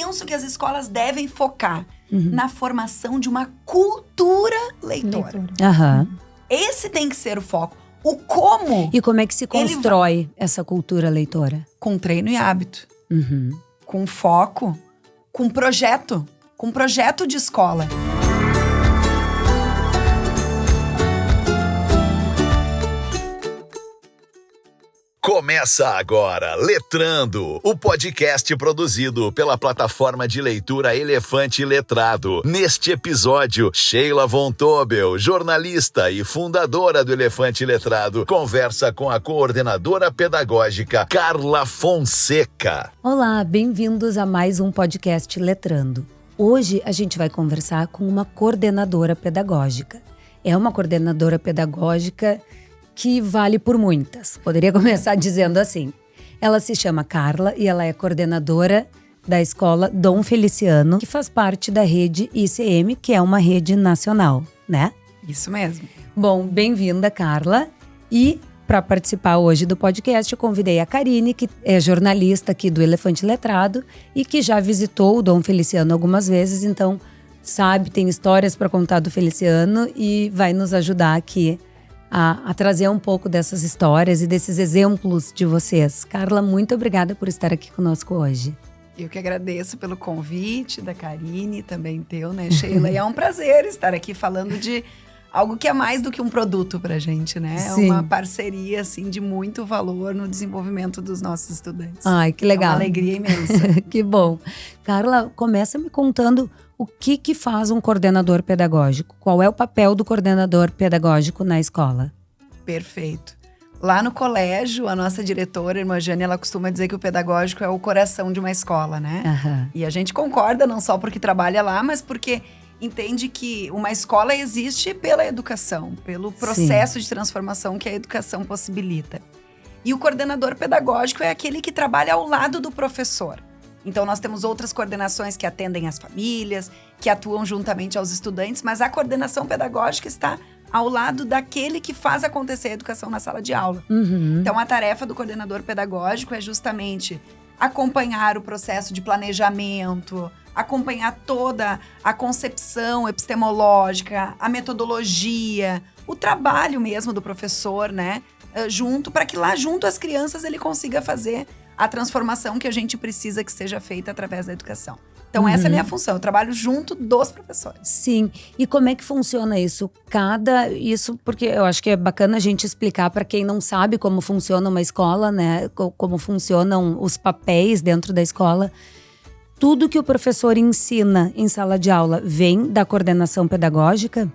penso que as escolas devem focar na formação de uma cultura leitora. Aham. Esse tem que ser o foco. O como, E como é que se constrói essa cultura leitora? com treino e hábito, Uhum. com foco, com projeto de escola. Começa agora Letrando, o podcast produzido pela plataforma de leitura Elefante Letrado. Neste episódio, Sheila von Tobel, jornalista e fundadora do Elefante Letrado, conversa com a coordenadora pedagógica Carla Fonseca. Olá, bem-vindos a mais um podcast Letrando. Hoje a gente vai conversar com uma coordenadora pedagógica. É uma coordenadora pedagógica que vale por muitas. Poderia começar dizendo assim. Ela se chama Carla e ela é coordenadora da escola Dom Feliciano, que faz parte da rede ICM, que é uma rede nacional, né? Isso mesmo. Bom, bem-vinda, Carla. E para participar hoje do podcast, eu convidei a Karine, que é jornalista aqui do Elefante Letrado e que já visitou o Dom Feliciano algumas vezes, então sabe, tem histórias para contar do Feliciano e vai nos ajudar aqui a trazer um pouco dessas histórias e desses exemplos de vocês. Carla, muito obrigada por estar aqui conosco hoje. Eu que agradeço pelo convite da Karine, também teu, né, Sheila? E é um prazer estar aqui falando de algo que é mais do que um produto pra gente, né? Sim. É uma parceria, assim, de muito valor no desenvolvimento dos nossos estudantes. Ai, que legal. É uma alegria imensa. Que bom. Carla, começa me contando o que faz um coordenador pedagógico. Qual é o papel do coordenador pedagógico na escola? Perfeito. Lá no colégio, a nossa diretora, a irmã Jane, ela costuma dizer que o pedagógico é o coração de uma escola, né? Aham. E a gente concorda, não só porque trabalha lá, mas porque entende que uma escola existe pela educação, pelo processo de transformação que a educação possibilita. E o coordenador pedagógico é aquele que trabalha ao lado do professor. Então, nós temos outras coordenações que atendem as famílias, que atuam juntamente aos estudantes, mas a coordenação pedagógica está ao lado daquele que faz acontecer a educação na sala de aula. Uhum. Então, a tarefa do coordenador pedagógico é justamente acompanhar o processo de planejamento, acompanhar toda a concepção epistemológica, a metodologia, o trabalho mesmo do professor, né? Junto, para que lá junto às crianças ele consiga fazer a transformação que a gente precisa que seja feita através da educação. Então, essa é a minha função. Eu trabalho junto dos professores. Sim. E como é que funciona isso? Isso porque eu acho que é bacana a gente explicar para quem não sabe como funciona uma escola, né? Como funcionam os papéis dentro da escola. Tudo que o professor ensina em sala de aula vem da coordenação pedagógica?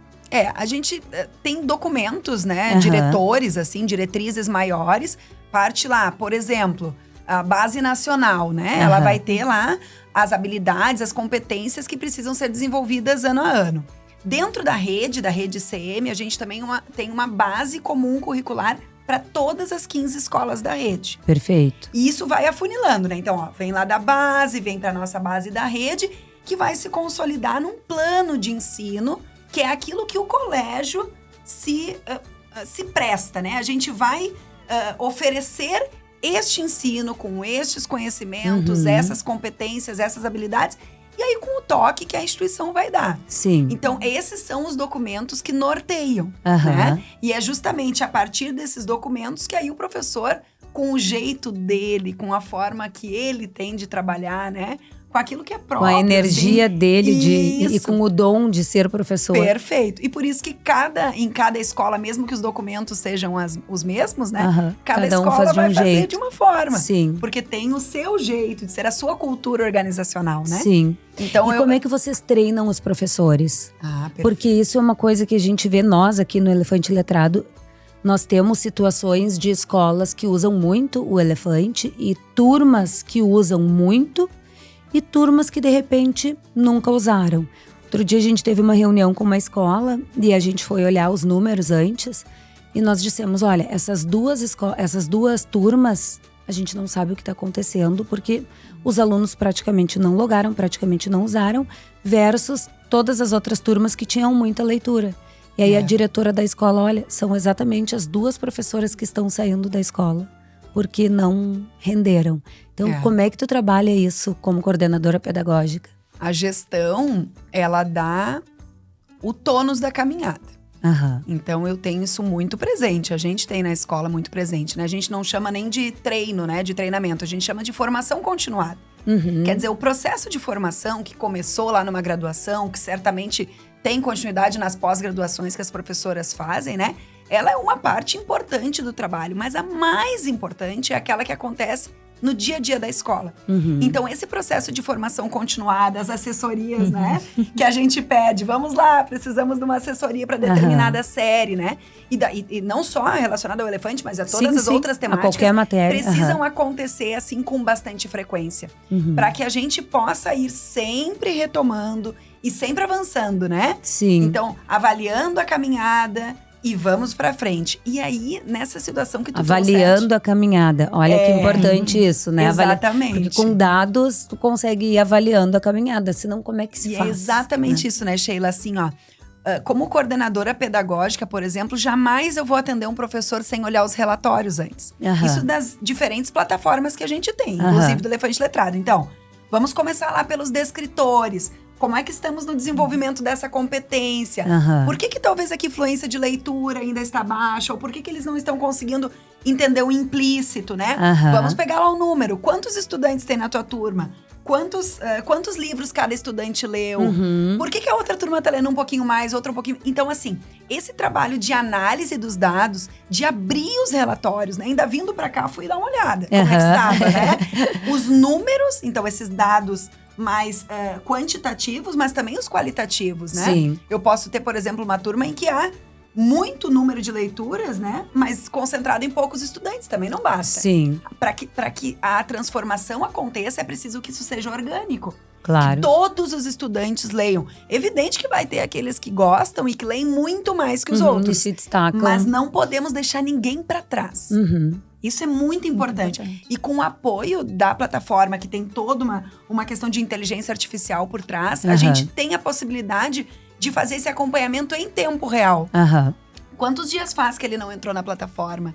A gente tem documentos, né? Aham. Diretores, assim, diretrizes maiores. Parte lá, por exemplo, a base nacional, né? Ela Aham. vai ter lá as habilidades, as competências que precisam ser desenvolvidas ano a ano. Dentro da rede CM, a gente também tem uma base comum curricular para todas as 15 escolas da rede. Perfeito. E isso vai afunilando, né? Então, ó, vem lá da base, vem para nossa base da rede, que vai se consolidar num plano de ensino, que é aquilo que o colégio se presta, né? A gente vai oferecer este ensino com estes conhecimentos, essas competências, essas habilidades, e aí com o toque que a instituição vai dar. Sim. Então, esses são os documentos que norteiam, Aham. né? E é justamente a partir desses documentos que aí o professor, com o jeito dele, com a forma que ele tem de trabalhar, né? Com aquilo que é próprio. Com a energia assim. dele e Isso. com o dom de ser professor. Perfeito. E por isso que em cada escola, mesmo que os documentos sejam os mesmos, né? Aham. Cada Cada um escola faz de vai um fazer jeito. de uma forma. Sim. Porque tem o seu jeito de ser, a sua cultura organizacional, né? Sim. Então E como é que vocês treinam os professores? perfeito. Porque isso é uma coisa que a gente vê nós aqui no Elefante Letrado. Nós temos situações de escolas que usam muito o elefante e turmas que usam muito e turmas que de repente nunca usaram. Outro dia a gente teve uma reunião com uma escola e a gente foi olhar os números antes e nós dissemos, olha, essas duas turmas, a gente não sabe o que está acontecendo porque os alunos praticamente não logaram, praticamente não usaram, versus todas as outras turmas que tinham muita leitura. E aí a diretora da escola, olha, são exatamente as duas professoras que estão saindo da escola. porque não renderam. Então, como é que tu trabalha isso como coordenadora pedagógica? A gestão, ela dá o tônus da caminhada. Então, eu tenho isso muito presente. A gente tem na escola muito presente, né? A gente não chama nem de treino, né? De treinamento. A gente chama de formação continuada. Quer dizer, o processo de formação que começou lá numa graduação, que certamente tem continuidade nas pós-graduações que as professoras fazem, né? Ela é uma parte importante do trabalho, mas a mais importante é aquela que acontece no dia a dia da escola. Então, esse processo de formação continuada, as assessorias, né? Que a gente pede, vamos lá, precisamos de uma assessoria para determinada série, né? E não só relacionada ao elefante, mas a todas as outras temáticas. A qualquer matéria. Precisam acontecer, assim, com bastante frequência. Para que a gente possa ir sempre retomando e sempre avançando, né? Sim. Então, avaliando a caminhada e vamos pra frente. E aí, nessa situação que tu avaliando a caminhada. Olha que importante isso, né? Exatamente. Porque com dados, tu consegue ir avaliando a caminhada. Senão, como é que se faz? É exatamente isso, né, Sheila? Assim, ó. Como coordenadora pedagógica, por exemplo, jamais eu vou atender um professor sem olhar os relatórios antes. Isso das diferentes plataformas que a gente tem, inclusive do Elefante Letrado. Então, vamos começar lá pelos descritores. Como é que estamos no desenvolvimento dessa competência? Por que talvez aqui fluência de leitura ainda está baixa? Ou por que eles não estão conseguindo entender o implícito, né? Vamos pegar lá o número. Quantos estudantes tem na tua turma? Quantos livros cada estudante leu? Por que a outra turma tá lendo um pouquinho mais, outra um pouquinho… Então, assim, esse trabalho de análise dos dados, de abrir os relatórios, né? Ainda vindo pra cá, fui dar uma olhada. Como é que estava, né? Os números, então, esses dados mais quantitativos, mas também os qualitativos, né? Sim. Eu posso ter, por exemplo, uma turma em que há muito número de leituras, né? Mas concentrado em poucos estudantes, também não basta. Sim. Para que a transformação aconteça, é preciso que isso seja orgânico. Claro. Que todos os estudantes leiam. Evidente que vai ter aqueles que gostam e que leem muito mais que os outros. E se destacam. Mas não podemos deixar ninguém para trás. Isso é muito importante. E com o apoio da plataforma, que tem toda uma questão de inteligência artificial por trás, a gente tem a possibilidade de fazer esse acompanhamento em tempo real. Quantos dias faz que ele não entrou na plataforma?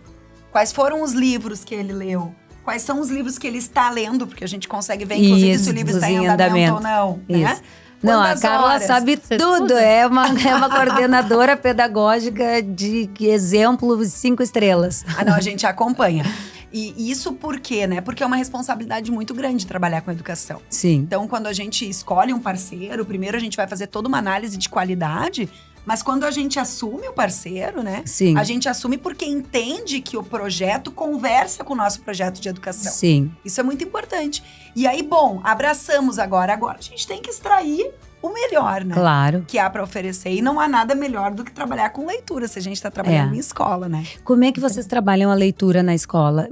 Quais foram os livros que ele leu? Quais são os livros que ele está lendo? Porque a gente consegue ver, inclusive, se o livro está em andamento ou não, né? Não, a Carla sabe tudo. É uma coordenadora pedagógica de exemplo 5 estrelas. Não, a gente acompanha. E isso por quê, né? Porque é uma responsabilidade muito grande trabalhar com educação. Sim. Então, quando a gente escolhe um parceiro, primeiro a gente vai fazer toda uma análise de qualidade, mas quando a gente assume o parceiro, né? Sim. A gente assume porque entende que o projeto conversa com o nosso projeto de educação. Sim. Isso é muito importante. E aí, bom, abraçamos agora. Agora a gente tem que extrair o melhor, né? Claro. Que há para oferecer. E não há nada melhor do que trabalhar com leitura, se a gente está trabalhando em escola, né? Como é que vocês trabalham a leitura na escola?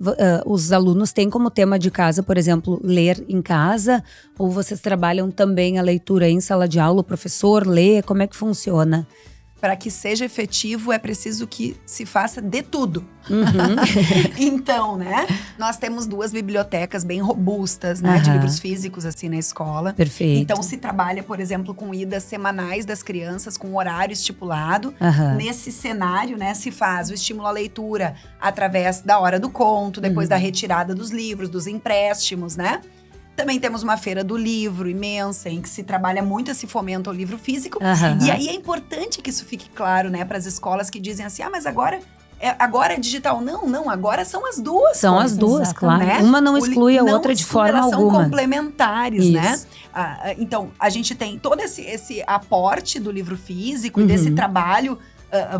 Os alunos têm como tema de casa, por exemplo, ler em casa? Ou vocês trabalham também a leitura em sala de aula? O professor lê? Como é que funciona? Para que seja efetivo, é preciso que se faça de tudo. Então, né? Nós temos 2 bibliotecas bem robustas, né? De livros físicos, assim, na escola. Perfeito. Então, se trabalha, por exemplo, com idas semanais das crianças, com horário estipulado. Nesse cenário, né? Se faz o estímulo à leitura através da hora do conto, depois da retirada dos livros, dos empréstimos, né? Também temos uma feira do livro imensa, em que se trabalha muito esse fomento ao livro físico. E aí é importante que isso fique claro, né, para as escolas que dizem assim, mas agora é digital. Não, agora são as duas. São coisas, as duas, claro. Né? Uma não exclui a outra de forma elas alguma. São complementares, isso. né? Então, a gente tem todo esse aporte do livro físico e desse trabalho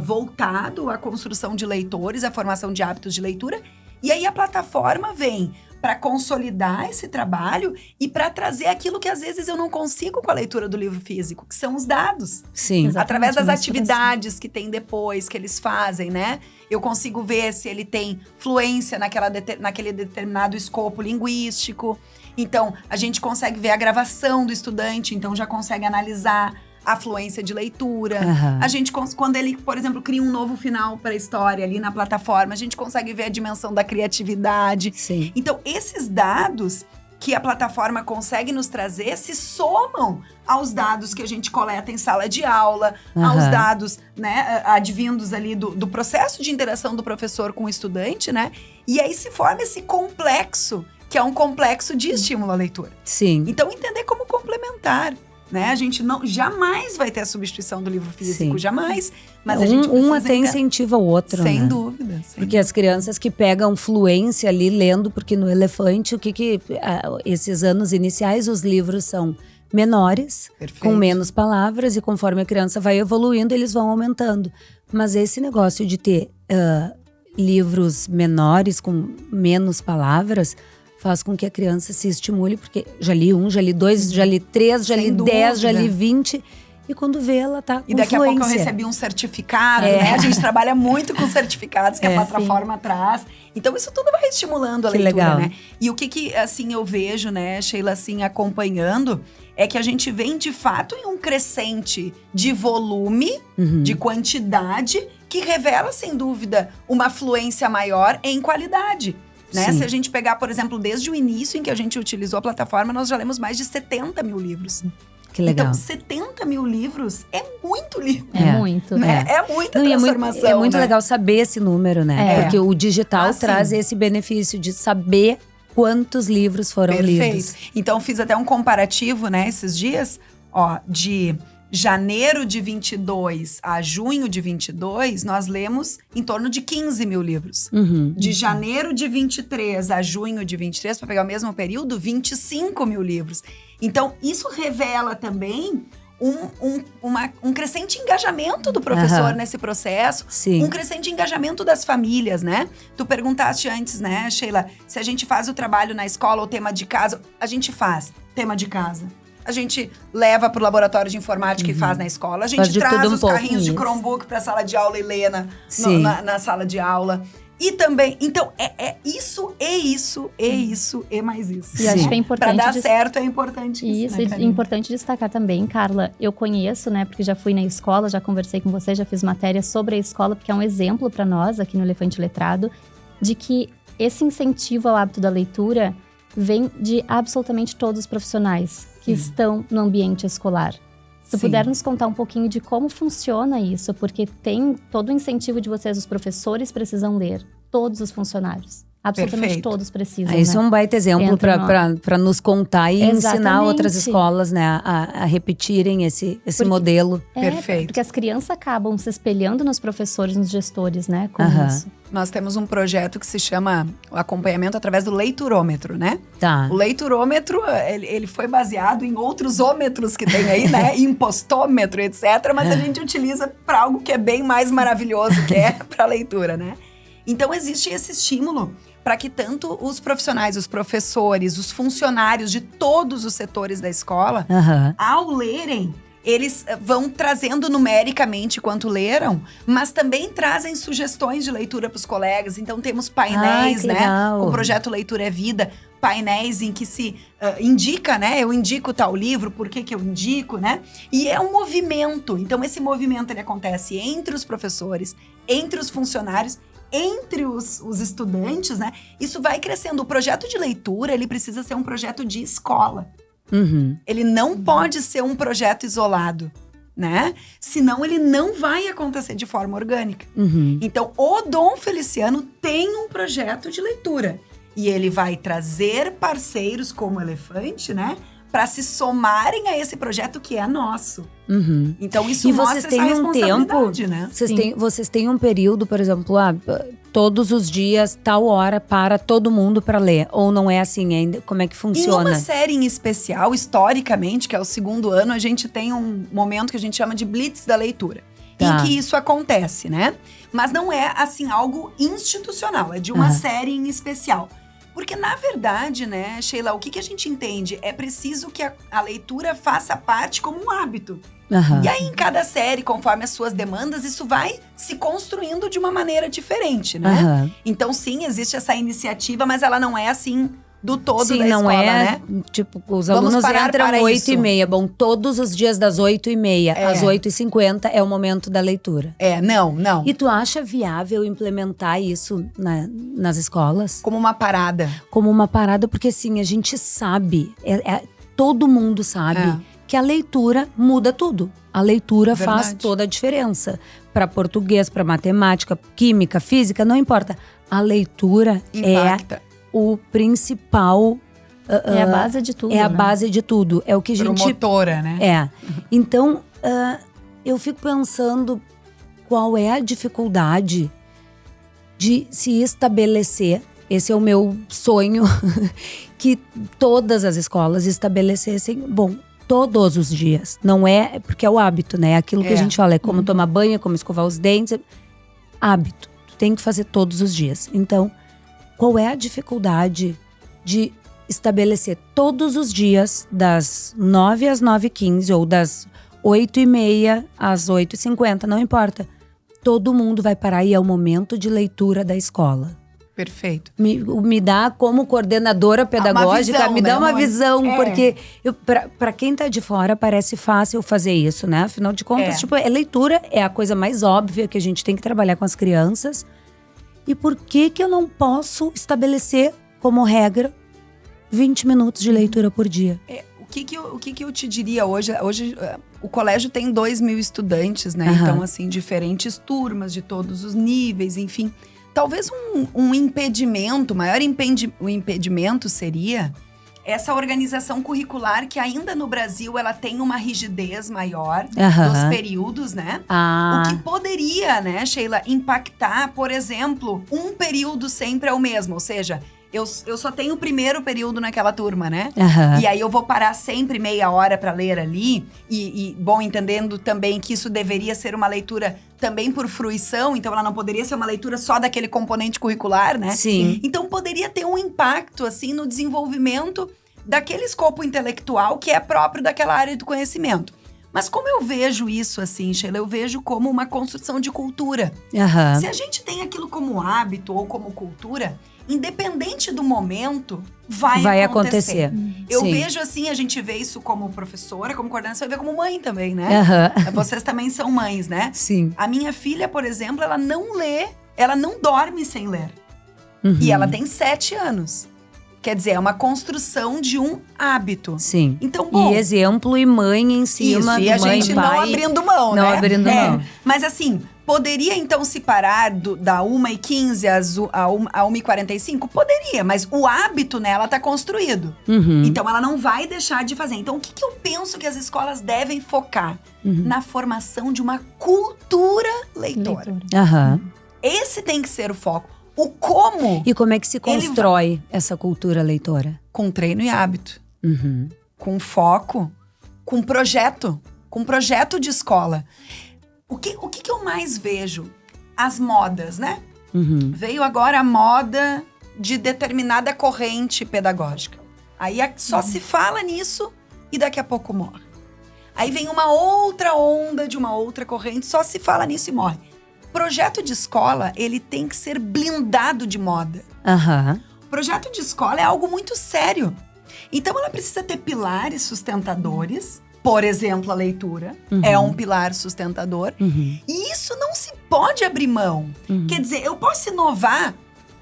voltado à construção de leitores, à formação de hábitos de leitura. E aí a plataforma vem para consolidar esse trabalho e para trazer aquilo que às vezes eu não consigo com a leitura do livro físico, que são os dados. Sim. Exatamente, através das atividades que tem depois, que eles fazem, né? Eu consigo ver se ele tem fluência naquele determinado escopo linguístico. Então, a gente consegue ver a gravação do estudante, então já consegue analisar a fluência de leitura. A gente, quando ele, por exemplo, cria um novo final para a história ali na plataforma, a gente consegue ver a dimensão da criatividade. Sim. Então, esses dados, que a plataforma consegue nos trazer se somam aos dados que a gente coleta em sala de aula, aos dados, né, advindos ali do processo de interação do professor com o estudante, né? E aí se forma esse complexo, que é um complexo de estímulo à leitura. Sim. Então, entender como complementar, né? A gente jamais vai ter a substituição do livro físico, jamais. Mas a gente precisa até incentiva o outro, sem né? dúvida. Porque as crianças que pegam fluência ali lendo, porque no Elefante, esses anos iniciais, os livros são menores, Perfeito. com menos palavras, e conforme a criança vai evoluindo, eles vão aumentando. Mas esse negócio de ter livros menores, com menos palavras, faz com que a criança se estimule, porque já li 1, já li 2, já li 3, já Sem li dúvida. 10, já li 20… E quando vê, ela tá com E daqui fluência. a pouco eu recebi um certificado, né? A gente trabalha muito com certificados que a plataforma traz. Então, isso tudo vai estimulando a Que leitura, legal. né? E o que assim, eu vejo, né, Sheila, assim, acompanhando, é que a gente vem, de fato, em um crescente de volume, de quantidade, que revela, sem dúvida, uma fluência maior em qualidade. Né? Se a gente pegar, por exemplo, desde o início em que a gente utilizou a plataforma, nós já lemos mais de 70 mil livros. Que legal. Então, 70 mil livros é muito livro. É muito. Né? É muita Não, transformação. é muito né? legal saber esse número, né? Porque o digital traz sim. esse benefício de saber quantos livros foram lidos. Então, fiz até um comparativo, né, esses dias, ó, de janeiro de 22 a junho de 22, nós lemos em torno de 15 mil livros. De janeiro de 23 a junho de 23, para pegar o mesmo período, 25 mil livros. Então, isso revela também um crescente engajamento do professor nesse processo. Sim. Um crescente engajamento das famílias, né? Tu perguntaste antes, né, Sheila, se a gente faz o trabalho na escola ou tema de casa. A gente faz tema de casa. A gente leva para o laboratório de informática e faz na escola. A gente traz os carrinhos de Chromebook para a sala de aula e lê na sala de aula. E também, então, isso, e mais isso. E acho que é importante… Para dar certo, é importante isso, Isso, né, é importante destacar também, Carla, eu conheço, né, porque já fui na escola, já conversei com você, já fiz matéria sobre a escola, porque é um exemplo para nós, aqui no Elefante Letrado, de que esse incentivo ao hábito da leitura vem de absolutamente todos os profissionais que estão no ambiente escolar. Se puder nos contar um pouquinho de como funciona isso, porque tem todo o incentivo de vocês, os professores precisam ler, todos os funcionários. Absolutamente todos precisam, Isso é um baita exemplo para nos contar e ensinar outras escolas, né, a repetirem esse modelo. Perfeito. Porque as crianças acabam se espelhando nos professores, nos gestores, né, com isso. Nós temos um projeto que se chama o acompanhamento através do leiturômetro, né? Tá. O leiturômetro, ele foi baseado em outros ômetros que tem aí, né? Impostômetro, etc. Mas a gente utiliza para algo que é bem mais maravilhoso, que é para leitura, né? Então, existe esse estímulo para que tanto os profissionais, os professores, os funcionários de todos os setores da escola, ao lerem, eles vão trazendo numericamente quanto leram, mas também trazem sugestões de leitura para os colegas. Então, temos painéis, né? Com o projeto Leitura é Vida, painéis em que se indica, né? Eu indico tal livro, por que eu indico, né? E é um movimento. Então, esse movimento ele acontece entre os professores, entre os funcionários, entre os estudantes, né? Isso vai crescendo. O projeto de leitura, ele precisa ser um projeto de escola. Ele não pode ser um projeto isolado, né? Senão ele não vai acontecer de forma orgânica. Então, o Dom Feliciano tem um projeto de leitura. E ele vai trazer parceiros como o Elefante, né? Para se somarem a esse projeto que é nosso. Então, isso mostra essa responsabilidade, né? Vocês têm um período, por exemplo, todos os dias, tal hora, para todo mundo para ler? Ou não é assim ainda? Como é que funciona? Em uma série em especial, historicamente, que é o 2º ano, a gente tem um momento que a gente chama de Blitz da leitura. Em que isso acontece, né? Mas não é, assim, algo institucional. É de uma série em especial. Porque, na verdade, né, Sheila, o que a gente entende? É preciso que a leitura faça parte como um hábito. E aí, em cada série, conforme as suas demandas, isso vai se construindo de uma maneira diferente, né? Então, sim, existe essa iniciativa, mas ela não é, assim, do todo Sim, da não escola, é, né? tipo, os Vamos alunos parar entram para 8h30. Bom, todos os dias das 8h30 às 8h50 é o momento da leitura. Não. E tu acha viável implementar isso nas escolas? Como uma parada. Como uma parada, porque assim, a gente sabe, todo mundo sabe que a leitura muda tudo. A leitura faz toda a diferença. Para português, para matemática, química, física, não importa. A leitura Impacta. o principal. É a base de tudo. É a base de tudo. É o que a gente. Promotora, né? Então, eu fico pensando qual é a dificuldade de se estabelecer. Esse é o meu sonho, que todas as escolas estabelecessem, bom, todos os dias. Não é, porque é o hábito, né? Aquilo que a gente fala, é como tomar banho, é como escovar os dentes. Hábito. Tu tem que fazer todos os dias. Então, qual é a dificuldade de estabelecer todos os dias, das 9 às 9h15, ou das 8h30 às 8h50, não importa. Todo mundo vai parar e é o momento de leitura da escola. Perfeito. Me dá, como coordenadora pedagógica, visão, me dá uma né? visão, porque para quem tá de fora parece fácil fazer isso, né? Afinal de contas, tipo, leitura é a coisa mais óbvia que a gente tem que trabalhar com as crianças. E por que eu não posso estabelecer como regra 20 minutos de leitura por dia? O que eu te diria hoje? Hoje o colégio tem 2.000 estudantes, né? Então, assim, diferentes turmas de todos os níveis, enfim. Talvez um impedimento, o maior impedimento seria essa organização curricular que ainda no Brasil ela tem uma rigidez maior dos períodos, né? O que poderia, né, Sheila, impactar, por exemplo, um período sempre é o mesmo, ou seja, eu só tenho o primeiro período naquela turma, né? E aí eu vou parar sempre meia hora para ler ali. E, bom, entendendo também que isso deveria ser uma leitura também por fruição. Então, ela não poderia ser uma leitura só daquele componente curricular, né? Sim. Então, poderia ter um impacto, assim, no desenvolvimento daquele escopo intelectual que é próprio daquela área do conhecimento. Mas como eu vejo isso, assim, Sheila, eu vejo como uma construção de cultura. Se a gente tem aquilo como hábito ou como cultura, independente do momento, vai acontecer. Eu vejo assim, a gente vê isso como professora, como coordenadora, você vê como mãe também, né? Vocês também são mães, né? Sim. A minha filha, por exemplo, ela não lê, ela não dorme sem ler. E ela tem 7 anos. Quer dizer, é uma construção de um hábito. Sim. Então, bom, e exemplo e mãe em cima. Isso, e a mãe, gente pai, não abrindo mão, né? Não abrindo mão. Mas assim, poderia então se parar da 1h15 a 1h45? Poderia, mas o hábito nela tá construído. Então ela não vai deixar de fazer. Então o que eu penso que as escolas devem focar? Na formação de uma cultura leitora. Esse tem que ser o foco. O como. E como é que se constrói essa cultura leitora? Com treino e hábito. Com foco. Com projeto de escola. O que eu mais vejo? As modas, né? Veio agora a moda de determinada corrente pedagógica. Aí só se fala nisso e daqui a pouco morre. Aí vem uma outra onda de uma outra corrente, só se fala nisso e morre. Projeto de escola, ele tem que ser blindado de moda. Projeto de escola é algo muito sério. Então, ela precisa ter pilares sustentadores. Por exemplo, a leitura é um pilar sustentador. E isso não se pode abrir mão. Quer dizer, eu posso inovar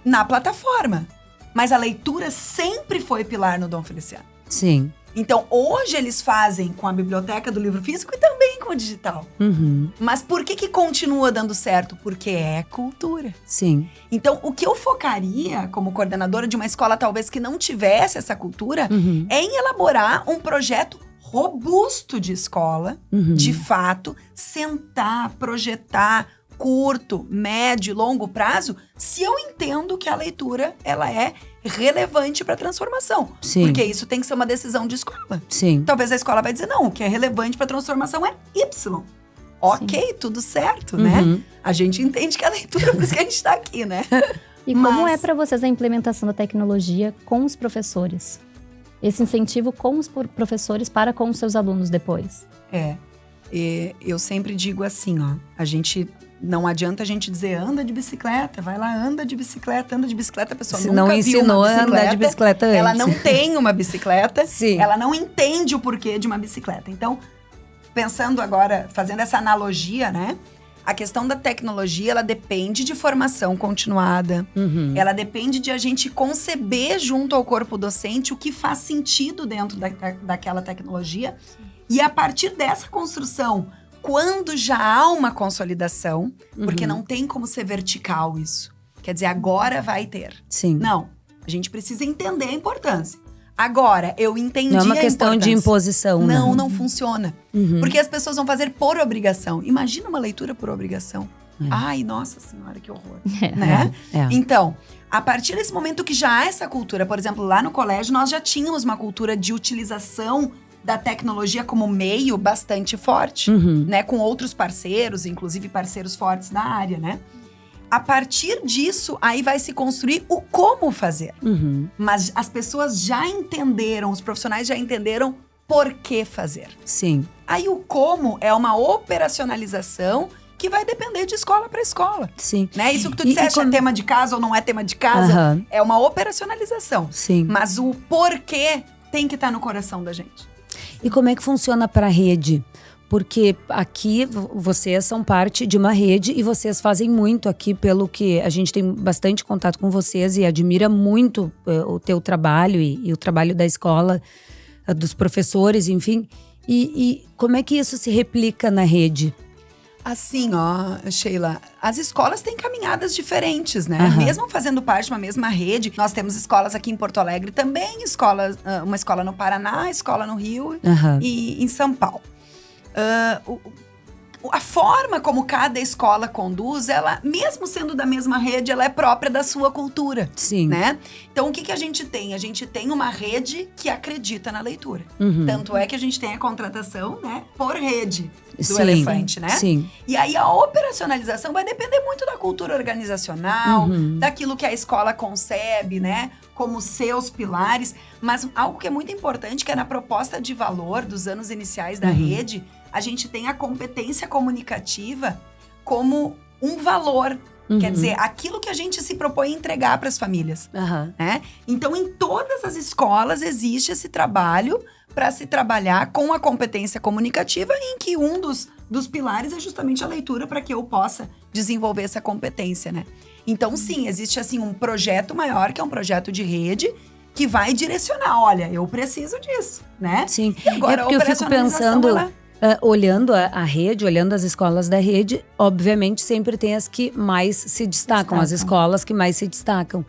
na plataforma, mas a leitura sempre foi pilar no Dom Feliciano. Sim. Então, hoje eles fazem com a biblioteca do livro físico e também com o digital. Mas por que continua dando certo? Porque é cultura. Sim. Então, o que eu focaria como coordenadora de uma escola talvez que não tivesse essa cultura é em elaborar um projeto robusto de escola, de fato, sentar, projetar, curto, médio, longo prazo, se eu entendo que a leitura ela é relevante para a transformação. Sim. Porque isso tem que ser uma decisão de escola. Sim. Talvez a escola vai dizer, não, o que é relevante para a transformação é Y. Ok, tudo certo, né? A gente entende que a leitura, por isso que a gente está aqui, né? E como é para vocês a implementação da tecnologia com os professores? Esse incentivo com os professores para com os seus alunos depois? E eu sempre digo assim, ó, a gente Não adianta a gente dizer, anda de bicicleta, vai lá, anda de bicicleta, a pessoa Se nunca não viu ensinou uma a bicicleta, andar de bicicleta antes. ela não tem uma bicicleta, Sim. ela não entende o porquê de uma bicicleta. Então, pensando agora, fazendo essa analogia, né? A questão da tecnologia, ela depende de formação continuada. Ela depende de a gente conceber junto ao corpo docente o que faz sentido dentro daquela tecnologia. E a partir dessa construção, quando já há uma consolidação, porque não tem como ser vertical isso. Quer dizer, agora vai ter. Sim. Não, a gente precisa entender a importância. Agora, eu entendi Não é uma a questão de importância. imposição, né? Não funciona. Porque as pessoas vão fazer por obrigação. Imagina uma leitura por obrigação. Ai, nossa senhora, que horror. Né? Então, a partir desse momento que já há essa cultura, por exemplo, lá no colégio, nós já tínhamos uma cultura de utilização da tecnologia como meio bastante forte, né? Com outros parceiros, inclusive parceiros fortes da área, né? A partir disso, aí vai se construir o como fazer. Mas as pessoas já entenderam, os profissionais já entenderam por que fazer. Sim. Aí o como é uma operacionalização que vai depender de escola para escola. Sim. Né? Isso que tu disseste, é tema de casa ou não é tema de casa, é uma operacionalização. Sim. Mas o porquê tem que estar no coração da gente. E como é que funciona para a rede? Porque aqui vocês são parte de uma rede e vocês fazem muito aqui, pelo que a gente tem bastante contato com vocês e admira muito o teu trabalho e o trabalho da escola, dos professores, enfim. E como é que isso se replica na rede? Assim, ó, Sheila, as escolas têm caminhadas diferentes, né? Mesmo fazendo parte de uma mesma rede, nós temos escolas aqui em Porto Alegre também, uma escola no Paraná, escola no Rio e em São Paulo. A forma como cada escola conduz, ela, mesmo sendo da mesma rede, ela é própria da sua cultura. Sim. Né? Então, o que a gente tem? A gente tem uma rede que acredita na leitura. Tanto é que a gente tem a contratação, né, por rede do elefante, né? Sim. E aí, a operacionalização vai depender muito da cultura organizacional, daquilo que a escola concebe, né? Como seus pilares. Mas algo que é muito importante, que é na proposta de valor dos anos iniciais da rede, a gente tem a competência comunicativa como um valor. Quer dizer, aquilo que a gente se propõe a entregar para as famílias. Né? Então, em todas as escolas existe esse trabalho para se trabalhar com a competência comunicativa, em que um dos pilares é justamente a leitura, para que eu possa desenvolver essa competência, né? Então, sim, existe assim um projeto maior, que é um projeto de rede, que vai direcionar, olha, eu preciso disso, né? Sim. E agora, porque eu fico pensando, olhando a rede, olhando as escolas da rede, obviamente sempre tem as que mais se destacam, as escolas que mais se destacam.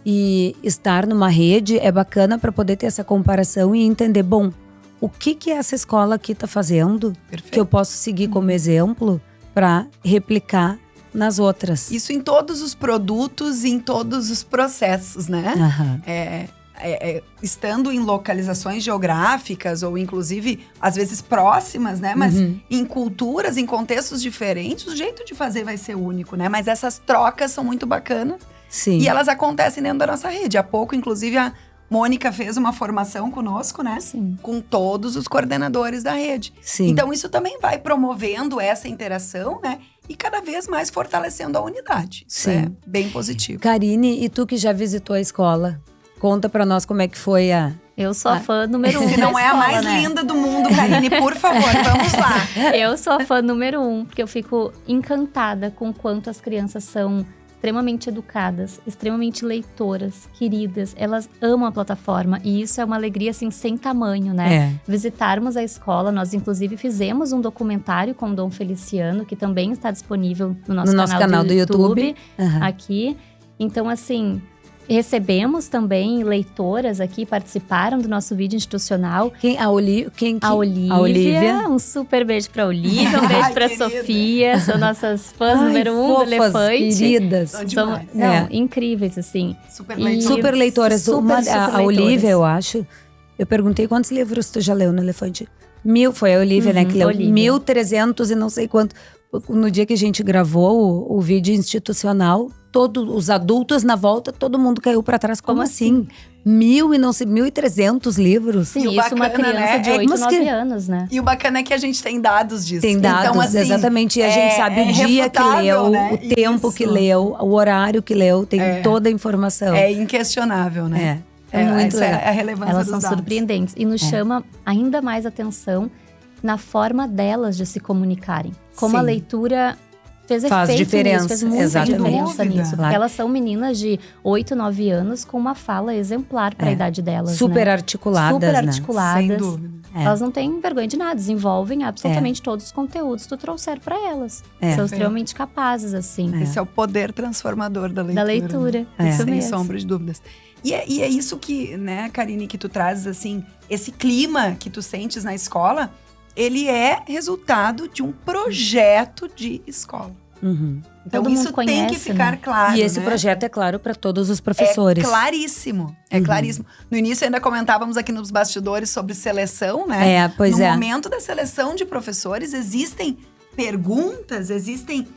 E estar numa rede é bacana para poder ter essa comparação e entender, bom, o que essa escola aqui está fazendo, que eu posso seguir como exemplo para replicar nas outras. Isso em todos os produtos e em todos os processos, né? Estando em localizações geográficas ou inclusive às vezes próximas, né? Mas em culturas, em contextos diferentes, o jeito de fazer vai ser único, né? Mas essas trocas são muito bacanas. Sim. E elas acontecem dentro da nossa rede. Há pouco, inclusive, a Mônica fez uma formação conosco, né? Sim. Com todos os coordenadores da rede. Sim. Então, isso também vai promovendo essa interação, né? E cada vez mais fortalecendo a unidade. Isso é bem positivo. Karine, e tu que já visitou a escola, conta pra nós como é que foi a... Eu sou a fã número 1 Se não é a mais linda do mundo, Karine, por favor, vamos lá. Eu sou a fã número 1, porque eu fico encantada com o quanto as crianças são extremamente educadas, extremamente leitoras, queridas. Elas amam a plataforma e isso é uma alegria, assim, sem tamanho, né? Visitarmos a escola, nós inclusive fizemos um documentário com o Dom Feliciano, que também está disponível no nosso canal do YouTube. Aqui. Então, assim... Recebemos também leitoras aqui, participaram do nosso vídeo institucional. A Olivia. Um super beijo pra Olivia, um beijo pra Sofia. São nossas fãs número 1 do Elefante. Queridas. São incríveis, assim. Super leitoras. A Olivia, eu acho. Eu perguntei quantos livros tu já leu no Elefante. 1000, foi a Olivia, né? Que leu 1.300 e não sei quanto. No dia que a gente gravou o vídeo institucional, todos os adultos na volta, todo mundo caiu para trás. Como assim? 1.300 livros? Sim, E o isso uma bacana, criança né, de é 8, mas 9 anos, né? E o bacana é que a gente tem dados disso. Tem dados, então, assim, exatamente. E a gente sabe o dia que irrefutável, leu, né? o tempo Isso. que leu, o horário que leu, tem toda a informação. É inquestionável, né? É muito essa legal. é a relevância Elas dos são dados. surpreendentes e nos chama ainda mais atenção na forma delas de se comunicarem. Como a Sim. leitura fez Faz efeito diferença, nisso, fez muita exatamente. diferença Sem dúvida. nisso. Claro. Elas são meninas de 8, 9 anos com uma fala exemplar para a idade delas, Super né? articuladas, Super né? articuladas. Sem dúvida. Elas não têm vergonha de nada, desenvolvem absolutamente todos os conteúdos que tu trouxer para elas. É. São extremamente capazes, assim, Esse é o poder transformador da leitura. da leitura. É. Isso Sem mesmo. sombra de dúvidas. E é isso que, né, Karine, que tu trazes, assim, esse clima que tu sentes na escola, ele é resultado de um projeto de escola. Uhum. Então, Todo mundo isso tem que conhece, ficar né? claro, E esse né? projeto é claro para todos os professores. É claríssimo, claríssimo. No início ainda comentávamos aqui nos bastidores sobre seleção, né? É, pois no é. momento da seleção de professores, existem perguntas, existem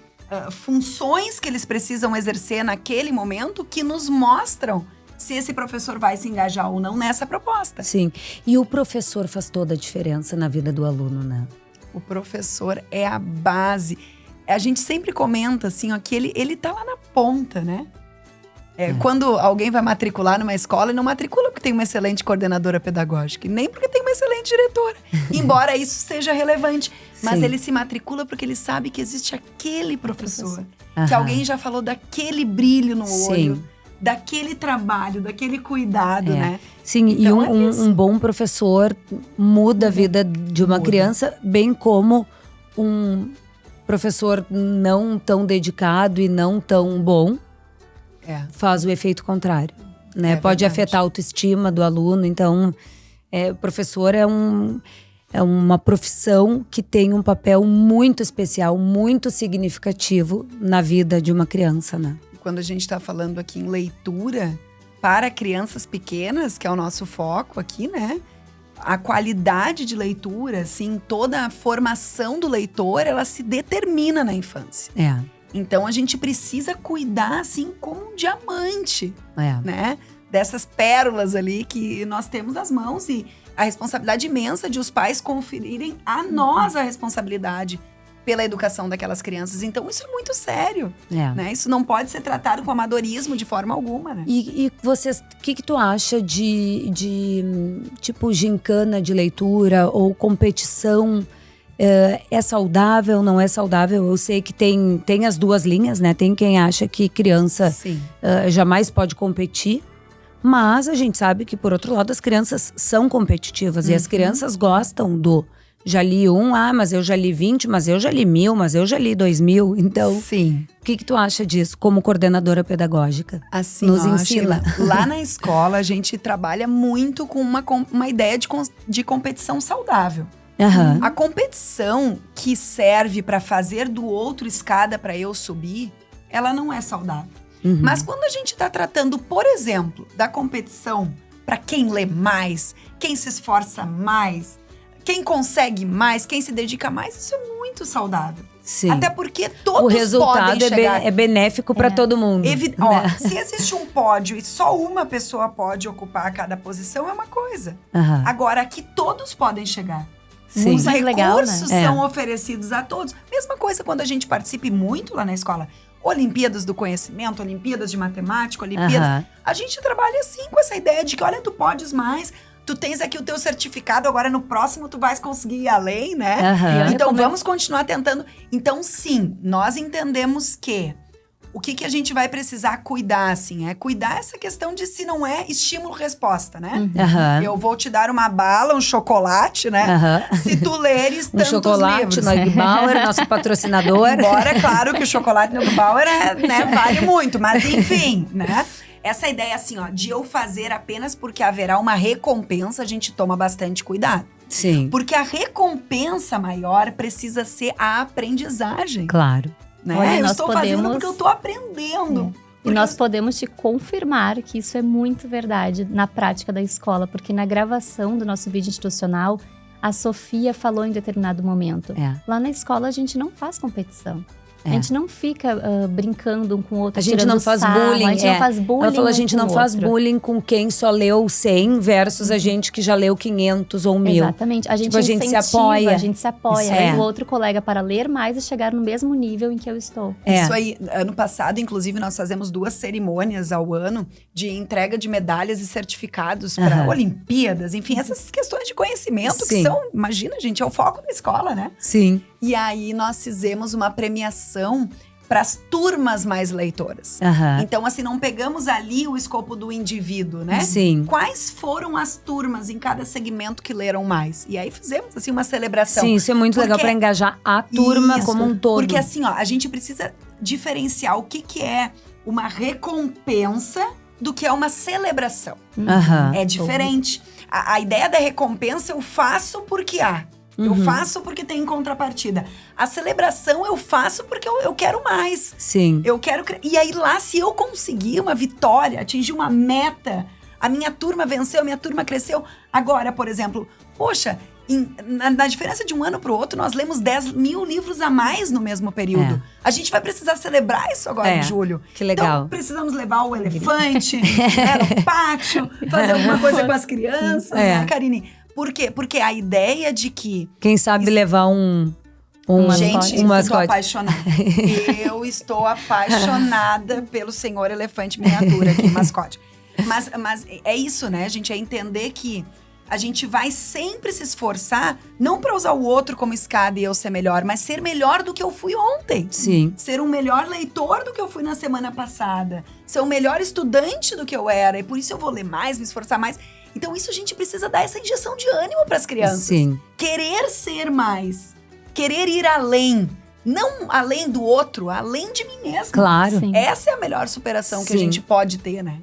funções que eles precisam exercer naquele momento que nos mostram se esse professor vai se engajar ou não nessa proposta. Sim. E o professor faz toda a diferença na vida do aluno, né? O professor é a base. A gente sempre comenta assim, ó, que ele tá lá na ponta, né? Quando alguém vai matricular numa escola, ele não matricula porque tem uma excelente coordenadora pedagógica, e nem porque tem uma excelente diretora. Embora isso seja relevante. Mas Sim. ele se matricula porque ele sabe que existe aquele professor. Que Aham. alguém já falou daquele brilho no Sim. olho, daquele trabalho, daquele cuidado, É. né? Sim, Então, e é isso. um bom professor muda a vida de uma Muda. criança, bem como um professor não tão dedicado e não tão bom faz o efeito contrário, né? É Pode verdade. afetar a autoestima do aluno. Então, o professor é uma profissão que tem um papel muito especial, muito significativo na vida de uma criança, né? Quando a gente está falando aqui em leitura para crianças pequenas, que é o nosso foco aqui, né? A qualidade de leitura, assim, toda a formação do leitor, ela se determina na infância. Então, a gente precisa cuidar, assim, como um diamante, né? Dessas pérolas ali que nós temos nas mãos e a responsabilidade imensa de os pais conferirem a nós a responsabilidade pela educação daquelas crianças. Então, isso é muito sério, né? Isso não pode ser tratado com amadorismo de forma alguma, né? E vocês, o que tu acha de tipo gincana de leitura ou competição? É saudável, não é saudável? Eu sei que tem as duas linhas, né? Tem quem acha que criança Sim. jamais pode competir, mas a gente sabe que, por outro lado, as crianças são competitivas e as crianças gostam do já li mas eu já li 20, mas eu já li 1000, mas eu já li 2000. Então, Sim. o que tu acha disso como coordenadora pedagógica? Assim, Nos ó, ensina. Sheila, lá na escola, a gente trabalha muito com uma ideia de competição saudável. Aham. A competição que serve para fazer do outro escada para eu subir, ela não é saudável. Uhum. Mas quando a gente está tratando, por exemplo, da competição para quem lê mais, quem se esforça mais, quem consegue mais, quem se dedica mais, isso é muito saudável. Sim. Até porque todos O resultado podem chegar. é benéfico para todo mundo. Ó, se existe um pódio e só uma pessoa pode ocupar cada posição, é uma coisa. Aham. Agora, aqui todos podem chegar. Sim. Os Mais legal, recursos né? são oferecidos a todos. Mesma coisa quando a gente participa muito lá na escola. Olimpíadas do conhecimento, Olimpíadas de matemática, Olimpíadas. Aham. A gente trabalha assim com essa ideia de que, olha, tu podes mais, tu tens aqui o teu certificado, agora no próximo tu vais conseguir ir além, né? Aham. Então recomendo- vamos continuar tentando. Então, sim, nós entendemos que o que a gente vai precisar cuidar, assim, é cuidar essa questão de se não é estímulo-resposta, né? Aham. Eu vou te dar uma bala, um chocolate, né? Aham. Se tu leres Um tantos chocolate livros. no Egg Bauer, nosso patrocinador. Embora, claro, que o chocolate no Bauer vale muito, mas enfim, né? Essa ideia, assim, ó, de eu fazer apenas porque haverá uma recompensa, a gente toma bastante cuidado. Sim, Porque a recompensa maior precisa ser a aprendizagem, claro. né? Olha, eu nós estou fazendo podemos- porque eu estou aprendendo. E Porque nós podemos te confirmar que isso é muito verdade na prática da escola, porque na gravação do nosso vídeo institucional, a Sofia falou em determinado momento. É. Lá na escola a gente não faz competição. A gente não fica brincando um com o outro, A gente tirando não faz sarro, bullying. A gente não faz bullying. Ela falou, a um gente com não o faz outro. bullying com quem só leu 100 versus a gente que já leu 500 ou 1000. Exatamente. A gente Tipo, a gente se incentiva, apoia. a gente se apoia. Isso é. O outro colega para ler mais e chegar no mesmo nível em que eu estou. Isso aí, ano passado, inclusive, nós fazemos 2 cerimônias ao ano de entrega de medalhas e certificados para Olimpíadas, enfim, essas questões de conhecimento que Sim. são, imagina, gente, é o foco da escola, né? Sim. E aí nós fizemos uma premiação para as turmas mais leitoras. Aham. Então, assim, não pegamos ali o escopo do indivíduo, né? Sim. Quais foram as turmas em cada segmento que leram mais? E aí fizemos, assim, uma celebração. Sim, isso é muito legal Porque- para engajar a turma Isso, como um todo. Porque assim, ó, a gente precisa diferenciar o que é uma recompensa do que é uma celebração. Aham. É diferente. A ideia da recompensa eu faço porque há. Eu faço porque tem contrapartida. A celebração eu faço porque eu quero mais. Sim. Eu quero... E aí lá, se eu conseguir uma vitória, atingir uma meta, a minha turma venceu, a minha turma cresceu. Agora, por exemplo, poxa, na diferença de um ano para o outro, nós lemos 10.000 livros a mais no mesmo período. A gente vai precisar celebrar isso agora em julho. Que legal. Então, precisamos levar o elefante no pátio, fazer alguma coisa com as crianças, né, Karine? Por quê? Porque a ideia de que... Quem sabe levar um Gente, um eu estou mascote. apaixonada. Eu estou apaixonada pelo senhor elefante miniatura aqui, mascote. Mas é isso, né, gente? É entender que a gente vai sempre se esforçar, não para usar o outro como escada e eu ser melhor, mas ser melhor do que eu fui ontem. Sim. Ser um melhor leitor do que eu fui na semana passada. Ser um melhor estudante do que eu era. E por isso eu vou ler mais, me esforçar mais. Então isso a gente precisa dar essa injeção de ânimo para as crianças. Sim. Querer ser mais. Querer ir além. Não além do outro, além de mim mesma. Claro. Sim. Essa é a melhor superação que a Sim. gente pode ter, né?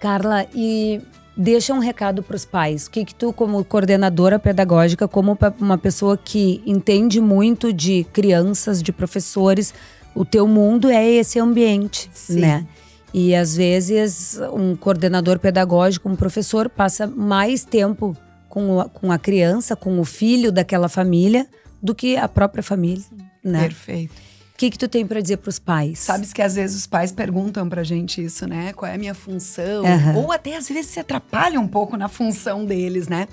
Carla, e deixa um recado para os pais. O que tu, como coordenadora pedagógica, como uma pessoa que entende muito de crianças, de professores, o teu mundo é esse ambiente, Sim. né? E às vezes um coordenador pedagógico, um professor, passa mais tempo com a criança, com o filho daquela família, do que a própria família, né? Perfeito. O que tu tem para dizer para os pais? Sabes que às vezes os pais perguntam pra gente isso, né? Qual é a minha função? Aham. Ou até às vezes se atrapalham um pouco na função deles, né?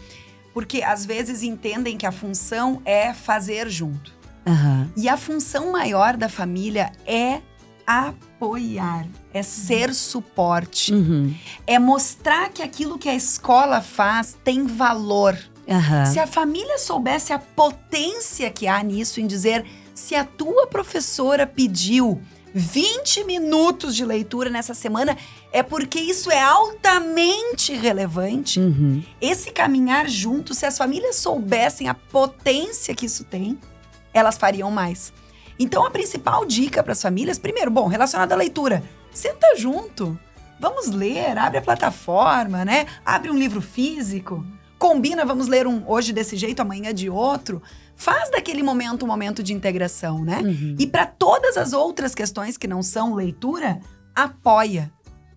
Porque às vezes entendem que a função é fazer junto. Aham. E a função maior da família é apoiar, é ser suporte, Uhum. é mostrar que aquilo que a escola faz tem valor. Aham. Se a família soubesse a potência que há nisso em dizer, se a tua professora pediu 20 minutos de leitura nessa semana, é porque isso é altamente relevante. Uhum. Esse caminhar junto, se as famílias soubessem a potência que isso tem, elas fariam mais. Então, a principal dica para as famílias, primeiro, bom, relacionado à leitura, senta junto, vamos ler, abre a plataforma, né? Abre um livro físico, combina, vamos ler um hoje desse jeito, amanhã de outro. Faz daquele momento um momento de integração, né? Uhum. E para todas as outras questões que não são leitura, apoia.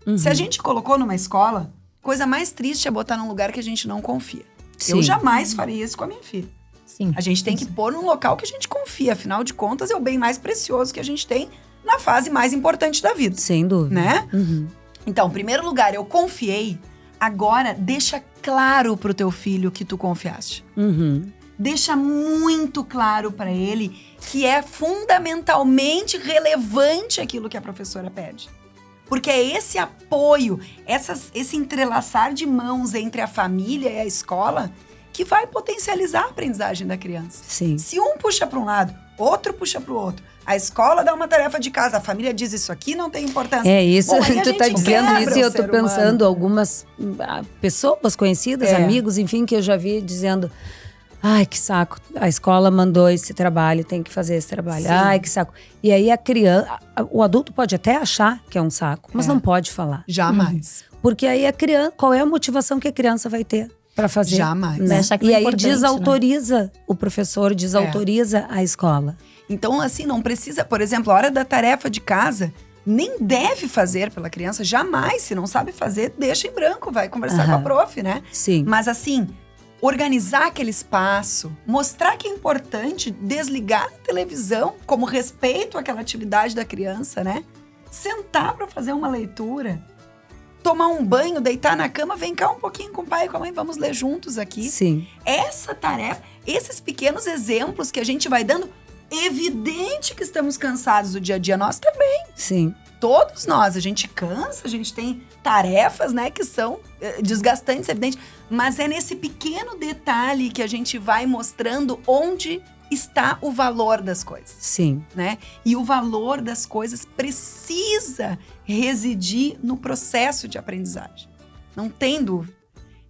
Uhum. Se a gente colocou numa escola, coisa mais triste é botar num lugar que a gente não confia. Sim. Eu jamais faria isso com a minha filha. Sim. A gente tem que pôr num local que a gente confia. Afinal de contas, é o bem mais precioso que a gente tem na fase mais importante da vida, Sem dúvida. né? Uhum. Então, em primeiro lugar, eu confiei. Agora, deixa claro pro teu filho que tu confiaste. Uhum. Deixa muito claro para ele que é fundamentalmente relevante aquilo que a professora pede. Porque é esse apoio, esse entrelaçar de mãos entre a família e a escola que vai potencializar a aprendizagem da criança. Sim. Se um puxa para um lado, outro puxa para o outro, a escola dá uma tarefa de casa, a família diz isso aqui não tem importância. É isso, Bom, aí a tu tá gente dizendo quebra isso e o eu tô ser pensando humano. algumas pessoas conhecidas, É. amigos, enfim, que eu já vi dizendo: ai, que saco, a escola mandou esse trabalho, tem que fazer esse trabalho. Sim. Ai, que saco. E aí a criança, o adulto pode até achar que é um saco, mas É. não pode falar. Jamais. Porque aí a criança, qual é a motivação que a criança vai ter para fazer? Jamais. Né? Vai achar que E não é aí importante, desautoriza o professor, desautoriza a escola. Então, assim, não precisa, por exemplo, a hora da tarefa de casa, nem deve fazer pela criança, jamais. Se não sabe fazer, deixa em branco, vai conversar Aham. com a prof, né? Sim. Mas assim, organizar aquele espaço, mostrar que é importante desligar a televisão como respeito àquela atividade da criança, né? Sentar para fazer uma leitura, tomar um banho, deitar na cama, vem cá um pouquinho com o pai e com a mãe, vamos ler juntos aqui. Sim. Essa tarefa, esses pequenos exemplos que a gente vai dando, evidente que estamos cansados do dia a dia, nós também. Sim. Todos nós, a gente cansa, a gente tem tarefas, né, que são desgastantes, evidente, mas é nesse pequeno detalhe que a gente vai mostrando onde está o valor das coisas, Sim. né? E o valor das coisas precisa residir no processo de aprendizagem. Não tem dúvida.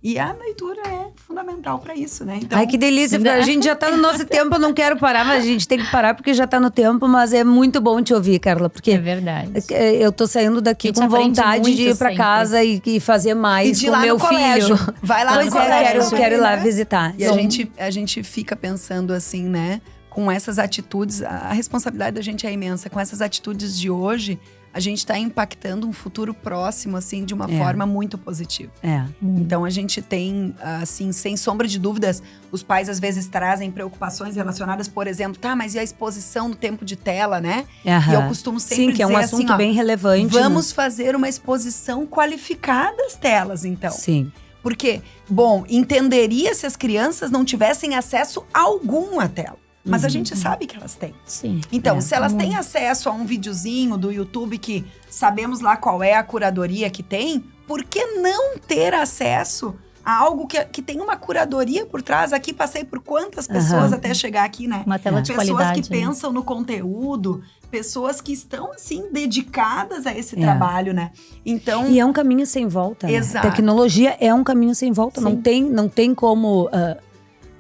E a leitura é fundamental para isso, né? Então, Ai, que delícia. A gente já tá no nosso tempo, eu não quero parar, mas a gente tem que parar porque já tá no tempo. Mas é muito bom te ouvir, Carla, porque É verdade. eu tô saindo daqui com vontade de ir pra casa e fazer mais e de ir com lá meu no colégio. filho. Vai lá Pois no colégio. quero ir lá né? visitar. E a gente fica pensando assim, né? Com essas atitudes, a responsabilidade da gente é imensa. Com essas atitudes de hoje, a gente está impactando um futuro próximo, assim, de uma forma muito positiva. É. Então, a gente tem, assim, sem sombra de dúvidas, os pais às vezes trazem preocupações relacionadas, por exemplo, tá, mas e a exposição no tempo de tela, né? Aham. E eu costumo sempre Sim, que é um dizer assunto assim, ó, bem relevante. vamos fazer uma exposição qualificada às telas, então. Sim. Porque, bom, entenderia se as crianças não tivessem acesso algum à tela. Mas a gente sabe que elas têm. Sim. Então, É, se elas muito. têm acesso a um videozinho do YouTube que sabemos lá qual é a curadoria que tem, por que não ter acesso a algo que tem uma curadoria por trás? Aqui passei por quantas pessoas Aham. até chegar aqui, né? Uma tela de Pessoas qualidade. que pensam no conteúdo, pessoas que estão, assim, dedicadas a esse É. trabalho, né? Então, E é um caminho sem volta. Né? Exato. Tecnologia é um caminho sem volta. Sim. Não tem como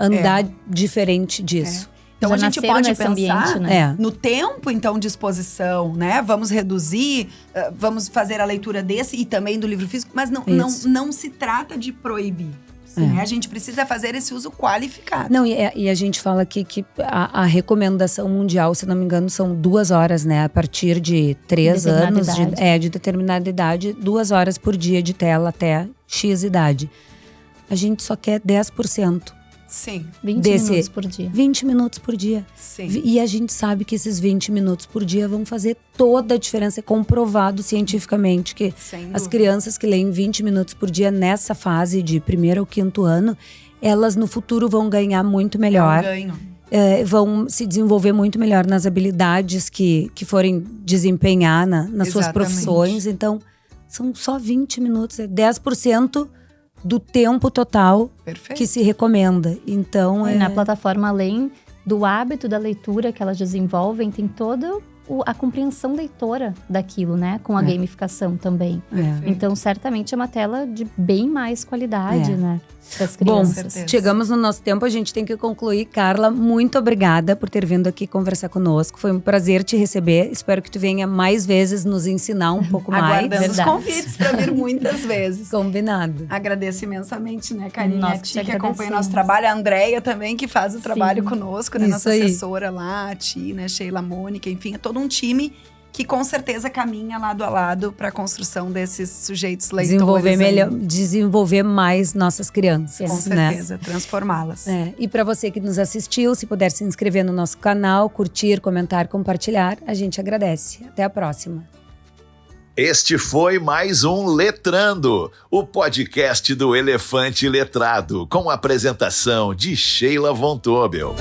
andar diferente disso. então Já a gente nasceram pode nesse pensar ambiente, né? É. no tempo, então, de exposição, né? Vamos reduzir, vamos fazer a leitura desse e também do livro físico, mas Isso. não se trata de proibir. Né? A gente precisa fazer esse uso qualificado. Não, e a gente fala aqui que a recomendação mundial, se não me engano, são 2 horas, né? A partir de 3 Determinada anos, idade. de determinada idade, 2 horas por dia de tela até X idade. A gente só quer 10%. Sim, 20 minutos por dia. 20 minutos por dia. sim. E a gente sabe que esses 20 minutos por dia vão fazer toda a diferença. É comprovado cientificamente que Sem as dúvida. crianças que leem 20 minutos por dia nessa fase de 1º ao 5º ano, elas no futuro vão ganhar muito melhor. É um ganho. Vão se desenvolver muito melhor nas habilidades que forem desempenhar nas suas Exatamente. profissões. Então, são só 20 minutos, é 10% do tempo total Perfeito. que se recomenda. Então, E na plataforma, além do hábito da leitura que elas desenvolvem, tem toda a compreensão leitora daquilo, né? Com a gamificação também. Então, certamente é uma tela de bem mais qualidade, né? Para as Bom, crianças. chegamos no nosso tempo, a gente tem que concluir. Carla, muito obrigada por ter vindo aqui conversar conosco. Foi um prazer te receber. Espero que tu venha mais vezes nos ensinar um pouco mais. Aguardando Verdade. os convites para vir muitas vezes. Combinado. Agradeço imensamente, né, Karine? Nós A que Ti te que acompanha agradecemos. nosso trabalho. A Andréia também, que faz o trabalho conosco, né? Isso Nossa aí. assessora lá, a Ti, né? Sheila, Mônica, enfim, é todo um time que com certeza caminha lado a lado para a construção desses sujeitos leitores. Desenvolver mais nossas crianças. Com né? certeza, transformá-las. E para você que nos assistiu, se puder se inscrever no nosso canal, curtir, comentar, compartilhar, a gente agradece. Até a próxima. Este foi mais um Letrando, o podcast do Elefante Letrado, com a apresentação de Sheila Von Tobel.